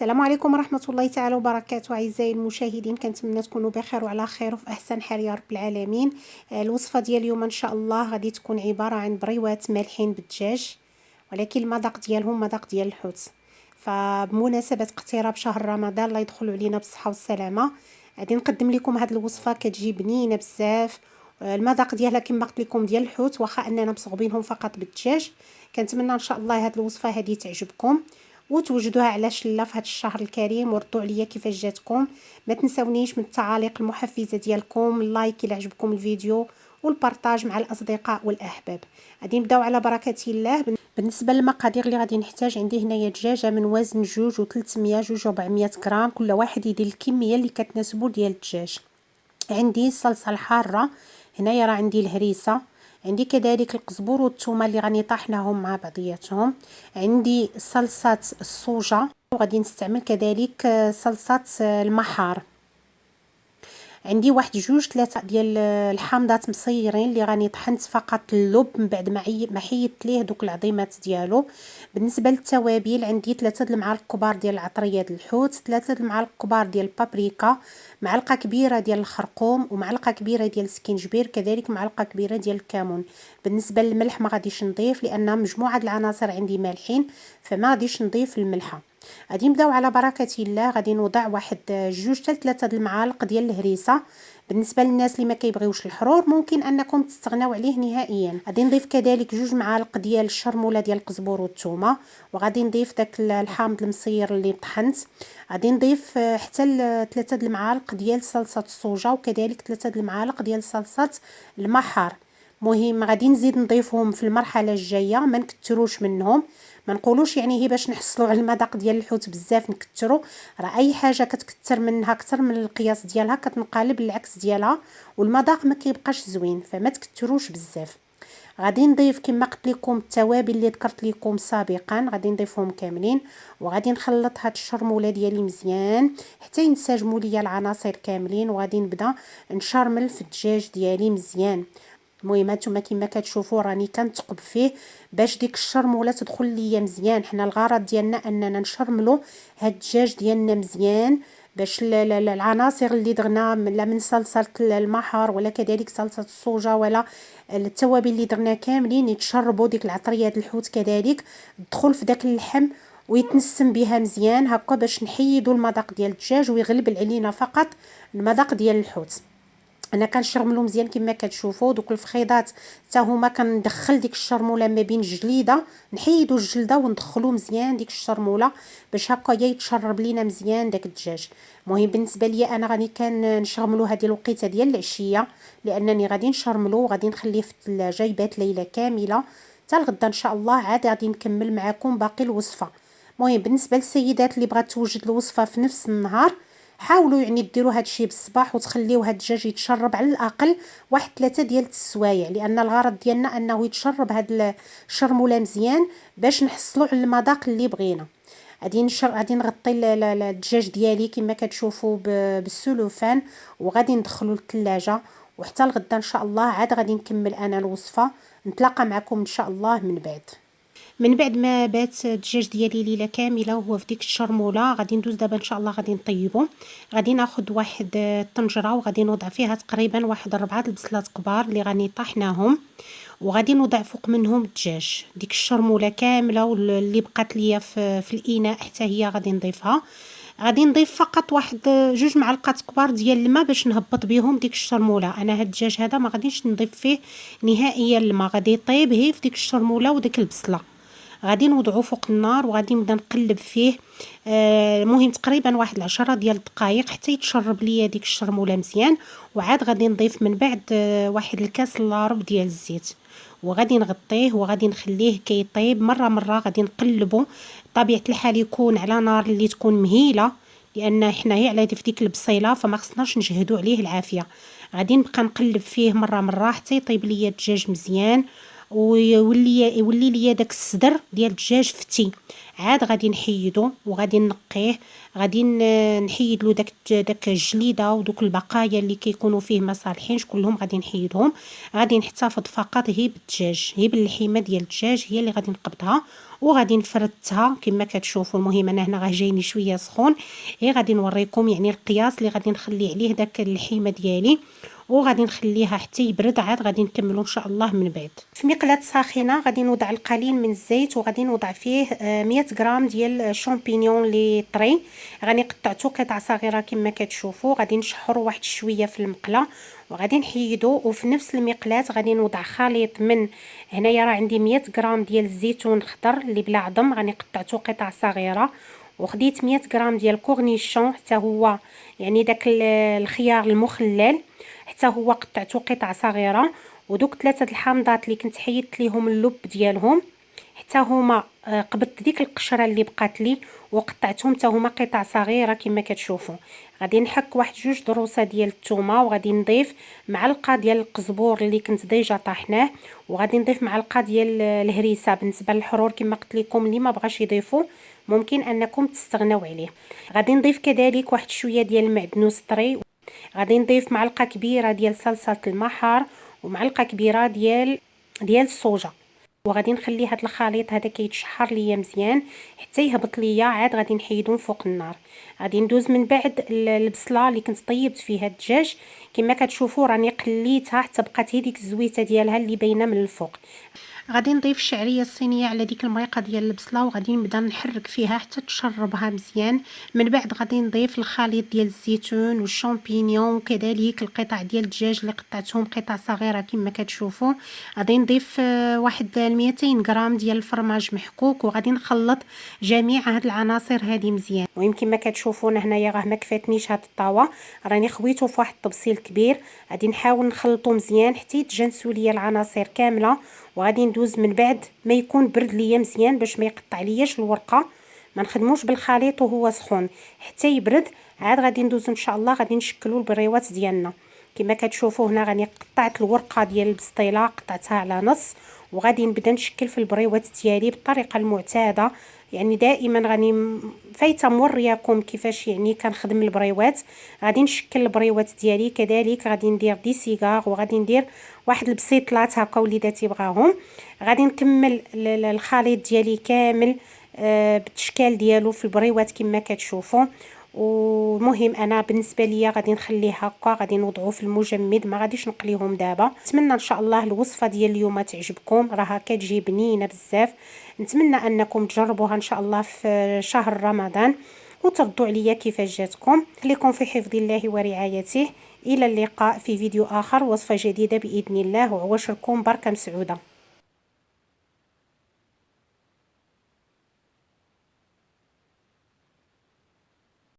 السلام عليكم ورحمة الله تعالى وبركاته. أعزائي المشاهدين، كنتمنى تكونوا بخير وعلى خير وفي أحسن حال يا رب العالمين. الوصفة ديال اليوم إن شاء الله غادي تكون عبارة عن بريوات مالحين بالدجاج، ولكن المذاق ديالهم مذاق ديال الحوت. فبمناسبة اقتراب شهر رمضان، الله يدخلوا علينا بالصحة والسلامة، غادي نقدم لكم هذه الوصفة. كتجي بنينة بزاف. المذاق ديالها كما قلت لكم ديال الحوت، واخا اننا مصغبينهم فقط بالدجاج. كنتمنى ان شاء الله هذه الوصفة هذه تعجبكم وتوجدوها على شله في هذا الشهر الكريم، وردوا عليا كيفاش جاتكم. ما تنسونيش من التعاليق المحفزه ديالكم، اللايك الا عجبكم الفيديو، والبارطاج مع الاصدقاء والاحباب. غادي نبداو على بركه الله. بالنسبه للمقادير اللي غادي نحتاج، عندي هنايا دجاجه من وزن 2 و300 2 و400 غرام، كل واحد يدير الكميه اللي كتناسبو ديال الدجاج. عندي الصلصه الحاره، هنايا راه عندي الهريسه، عندي كذلك القزبور والثومه اللي غادي طحناهم مع بعضياتهم، عندي صلصه الصوجه، وغادي نستعمل كذلك صلصه المحار. عندي واحد 2 3 ديال الحامضات مصيرين اللي راني طحنت فقط اللب من بعد ما حيدت ليه دوك العظيمات ديالو. بالنسبه للتوابل، عندي 3 المعالق كبار ديال العطريه ديال الحوت، 3 المعالق كبار ديال البابريكا، معلقه كبيره ديال الخرقوم، ومعلقه كبيره ديال السكينجبير، كذلك معلقه كبيره ديال الكمون. بالنسبه للملح ما غاديش نضيف، لان مجموعه العناصر عندي مالحين، فما غاديش نضيف الملحه. غادي نبداو على بركه الله. غادي نوضع واحد 2 حتى 3 المعالق ديال الهريسه. بالنسبه للناس اللي ما كيبغيوش الحرور، ممكن انكم تستغناو عليه نهائيا. غادي نضيف كذلك 2 معالق ديال الشرموله ديال القزبور والثومه، وغادي نضيف داك الحامض المصير اللي طحنت. غادي نضيف حتى 3 المعالق ديال صلصه الصوجه، وكذلك 3 المعالق ديال صلصه المحار. مهم غادي نزيد نضيفهم في المرحله الجايه، ما نكتروش منهم. ما نقولوش يعني هي باش نحصلوا على المذاق ديال الحوت بزاف نكتروا، راه اي حاجه كتكتر منها اكثر من القياس ديالها كتنقلب العكس ديالها، والمذاق ما كيبقاش زوين، فما تكتروش بزاف. غادي نضيف كما قلت لكم التوابل اللي ذكرت لكم سابقا، غادي نضيفهم كاملين، وغادي نخلط هاد الشرموله ديالي مزيان حتى ينسجموا ليا العناصر كاملين، وغادي نبدا نشرمل في الدجاج ديالي مزيان. المهم هانتوما كما كتشوفوا راني كنثقب فيه باش ديك الشرموله تدخل ليا مزيان. حنا الغرض ديالنا اننا نشرملوا هاد الدجاج ديالنا مزيان، باش العناصر اللي درنا من صلصه المحار ولا كذلك صلصه الصوجه ولا التوابل اللي درنا كاملين يتشربوا، ديك العطريه ديال الحوت كذلك تدخل في داك اللحم ويتنسم بها مزيان هكا، باش نحيدوا المذاق ديال الدجاج ويغلب علينا فقط المذاق ديال الحوت. انا كنشرملو مزيان كما كتشوفوا. دوك الفخيضات حتى هما كندخل ديك الشرموله ما بين الجليده، نحيدوا الجلده وندخلوا مزيان ديك الشرموله باش هكا يتشرب لينا مزيان داك الدجاج. المهم بالنسبه لي انا غادي كنشرملو هذه الوقيته ديال العشيه، لانني غادي نشرملو وغادي نخليه في الثلاجه يبات ليله كامله حتى الغدا ان شاء الله. عاد غادي نكمل معكم باقي الوصفه. المهم بالنسبه للسيدات اللي بغات توجد الوصفه في نفس النهار، حاولوا يعني ديروا هذا الشيء بالصباح وتخليوه هذا الدجاج يتشرب على الاقل واحد 3 ديال السوايع، لان الغرض ديالنا انه يتشرب هذا الشرموله مزيان باش نحصلوا على المذاق اللي بغينا. غادي نغطي الدجاج ديالي كما كتشوفوا بالسلوفان، وغادي ندخلو للثلاجه وحتى الغدا ان شاء الله. عاد غادي نكمل انا الوصفه، نتلاقى معكم ان شاء الله من بعد ما بات الدجاج ديالي ليله كامله وهو في ديك الشرموله. غادي ندوز دابا ان شاء الله غادي نطيبو. غادي ناخذ واحد الطنجره وغادي نوضع فيها تقريبا واحد 4 البصلات كبار اللي غادي طحناهم، وغادي نوضع فوق منهم الدجاج. ديك الشرموله كامله واللي بقات ليا في الاناء حتى هي غادي نضيفها. غادي نضيف فقط واحد 2 معلقات كبار ديال الماء باش نهبط بهم ديك الشرموله. انا هاد الدجاج هذا ما غاديش نضيف فيه نهائيا الماء، غادي يطيب هي في ديك الشرموله وديك البصله. غادي نوضعو فوق النار وغادي نبدا نقلب فيه. المهم تقريبا واحد 10 ديال الدقائق حتى يتشرب ليا ديك الشرموله مزيان. وعاد غادي نضيف من بعد واحد الكاس الا ربع ديال الزيت، وغادي نغطيه وغادي نخليه كيطيب مره مره. غادي نقلبو بطبيعه الحال يكون على نار اللي تكون مهيله، لان حنايا على ديك البصيله فما خصناش نجهدوا عليه العافيه. غادي نبقى نقلب فيه مره مره حتى يطيب ليا الدجاج مزيان ويولي ليا داك الصدر ديال الدجاج فتي. عاد غادي نحيدو وغادي نقيه. غادي نحيد له داك الجليده ودوك البقايا اللي كيكونوا فيه ما صالحينش كلهم غادي نحيدهم. غادي نحتفظ فقط هي بالدجاج، هي باللحيمه ديال الدجاج هي اللي غادي نقبضها، وغادي نفردها كما كتشوفوا. المهم انا هنا راه جايني شويه سخون، غير غادي نوريكم يعني القياس اللي غادي نخلي عليه داك اللحيمه ديالي، وغادي نخليها حتى يبرد، عاد غادي نكملوا ان شاء الله من بعد. في مقلاة ساخنه غادي نوضع القليل من الزيت، وغادي نوضع فيه 100 غرام ديال الشامبينيون لي طري، غادي قطعته قطع صغيره كما كتشوفوا. غادي نشحروا واحد شويه في المقله وغادي نحيدو. وفي نفس المقلاة غادي نوضع خليط من هنايا، راه عندي 100 غرام ديال الزيتون الخضر اللي بلا عظم، غادي قطعته قطع صغيره. وخديت 100 غرام ديال الكورنيشون حتى هو يعني داك الخيار المخلل، حتى هو قطعته قطع صغيره. ودوك 3 الحامضات اللي كنت حيدت ليهم اللب ديالهم حتى هما قبضت ديك القشره اللي بقات لي وقطعتهم حتى هما قطع صغيره كما كتشوفوا. غادي نحك واحد 2 ضروسه ديال الثومه، وغادي نضيف معلقه ديال القزبور اللي كنت ديجا طاحناه، وغادي نضيف معلقه ديال الهريسه. بالنسبه للحرور كما قلت لكم اللي ما بغاش يضيفوا ممكن انكم تستغناو عليه. غادي نضيف كذلك واحد شويه ديال المعدنوس طري، غادي نضيف معلقه كبيره ديال صلصه المحار ومعلقه كبيره ديال الصوجه. وغادي نخلي هذا الخليط هذا كيتشحر ليا مزيان حتى يهبط ليا، عاد غادي نحيدو فوق النار. غادي ندوز من بعد البصله اللي كنت طيبت فيها الدجاج كما كتشوفوا، راني قليتها حتى بقات هي ديك الزويته ديالها اللي باينه من الفوق. غادي نضيف الشعريه الصينيه على ديك المريقه ديال البصله، وغادي نبدا نحرك فيها حتى تشربها مزيان. من بعد غادي نضيف الخليط ديال الزيتون والشامبينيون وكذلك القطع ديال الدجاج اللي قطعتهم قطع صغيره كما كتشوفوا. غادي نضيف واحد 200 غرام ديال الفرماج محكوك، وغادي نخلط جميع هاد العناصر هذه مزيان. المهم كما كتشوفون هنايا راه ما كفاتنيش هاد الطاوه، راني خويته في واحد الطبسيل كبير. غادي نحاول نخلطو مزيان حتى يتجانسوا ليا العناصر كامله، وغادي ندوز من بعد ما يكون برد ليا مزيان باش ما يقطع لياش الورقه. ما نخدموش بالخليط وهو سخون حتى يبرد، عاد غادي ندوز ان شاء الله غادي نشكلوا البريوات ديالنا. كما كتشوفوا هنا راني قطعت الورقه ديال البسطيله، قطعتها على نص، وغادي نبدا نشكل في البريوات ديالي بالطريقه المعتاده. يعني دائما راني فايته مورياكم كيفاش يعني كنخدم البريوات. غادي نشكل البريوات ديالي كذلك، غادي ندير دي سيغار وغادي ندير واحد البسيطلات هكا وليداتي بغاهم. غادي نكمل الخليط ديالي كامل بالتشكال ديالو في البريوات كما كتشوفوا. ومهم انا بالنسبه ليا غادي نخليه هكا، غادي نوضعوه في المجمد، ما غاديش نقليهم دابا. نتمنى ان شاء الله الوصفه ديال اليوم تعجبكم، راها كتجي بنينه بزاف. نتمنى انكم تجربوها ان شاء الله في شهر رمضان وتردوا عليا كيفاش جاتكم. خليكم في حفظ الله ورعايته، الى اللقاء في فيديو اخر، وصفه جديده باذن الله، وعواشركم بركه مسعوده.